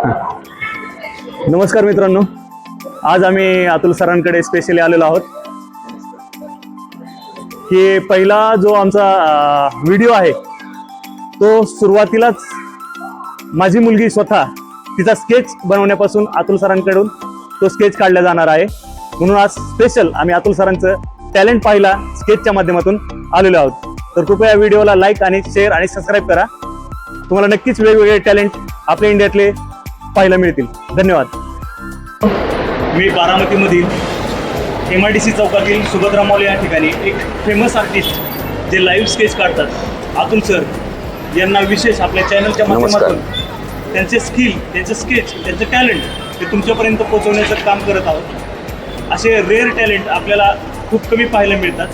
नमस्कार मित्रांनो, आज आम्ही अतुल सरांकडे स्पेशली आलेलो आहोत की पहिला जो आमचा व्हिडिओ आहे तो सुरुवातीलाच माझी मुलगी स्वतः तिचा स्केच बनवण्यापासून अतुल सरांकडून तो स्केच काढला जाणार आहे. म्हणून आज स्पेशल आम्ही अतुल सरांचं टॅलेंट पाहिला स्केचच्या माध्यमातून आलेलो आहोत. तर कृपया व्हिडिओला लाईक आणि शेअर आणि सबस्क्राईब करा. तुम्हाला नक्कीच वेगवेगळे टॅलेंट आपल्या इंडियातले पाहायला मिळतील. धन्यवाद. मी बारामतीमधील MIDC चौकातील सुभद्रा मॉल या ठिकाणी एक फेमस आर्टिस्ट जे लाईव्ह स्केच काढतात अतुल सर यांना विशेष आपल्या चॅनलच्या माध्यमातून त्यांचे स्किल, त्यांचं स्केच, त्यांचं टॅलेंट ते तुमच्यापर्यंत पोहोचवण्याचं काम करत आहोत. असे रेअर टॅलेंट आपल्याला खूप कमी पाहायला मिळतात.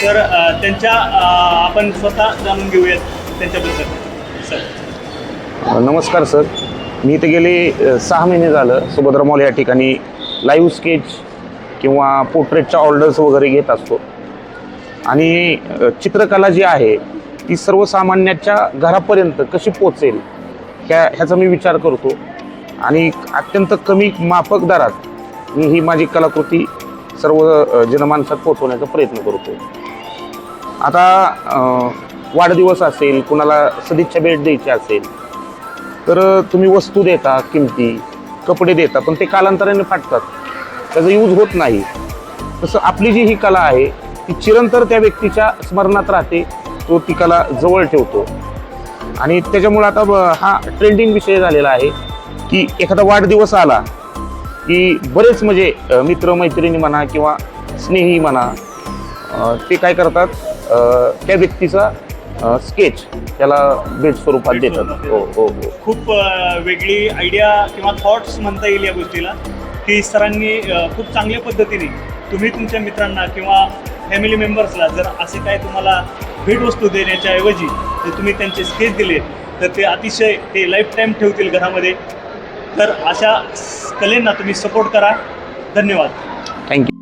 तर त्यांच्या आपण स्वतः जाणून घेऊयात त्यांच्याबद्दल. सर नमस्कार सर, मी इथे गेले 6 महिने झालं सुभद्रा मॉल या ठिकाणी लाईव्ह स्केच किंवा पोर्ट्रेटच्या ऑर्डर्स वगैरे घेत असतो. आणि चित्रकला जी आहे ती सर्वसामान्याच्या घरापर्यंत कशी पोचेल ह्याचा मी विचार करतो आणि अत्यंत कमी माफक दरात मी ही माझी कलाकृती सर्व जनमानसात पोचवण्याचा प्रयत्न करतो. आता वाढदिवस असेल, कुणाला सदिच्छा भेट द्यायची असेल तर तुम्ही वस्तू देता, किमती कपडे देता, पण ते कालांतराने फाटतात, त्याचा यूज होत नाही. तसं आपली जी ही कला आहे ती चिरंतर त्या व्यक्तीच्या स्मरणात राहते, तो ती कला जवळ ठेवतो. आणि त्याच्यामुळे आता हा ट्रेंडिंग विषय झालेला आहे की एखादा वाढदिवस आला की बरेच म्हणजे मित्रमैत्रिणी म्हणा किंवा स्नेही म्हणा ते काय करतात, त्या व्यक्तीचा स्केच त्याला भेट स्वरूपात देतात. हो हो हो. खूप वेगळी आयडिया किंवा थॉट्स म्हणता येईल या गोष्टीला की सरांनी खूप चांगल्या पद्धतीने तुम्ही तुमच्या मित्रांना किंवा फॅमिली मेंबर्सला जर असे काय तुम्हाला भेटवस्तू देण्याच्या ऐवजी जर तुम्ही त्यांचे स्केच दिले तर ते अतिशय ते लाईफ टाईम ठेवतील घरामध्ये. तर अशा कलेंना तुम्ही सपोर्ट करा. धन्यवाद. थँक्यू.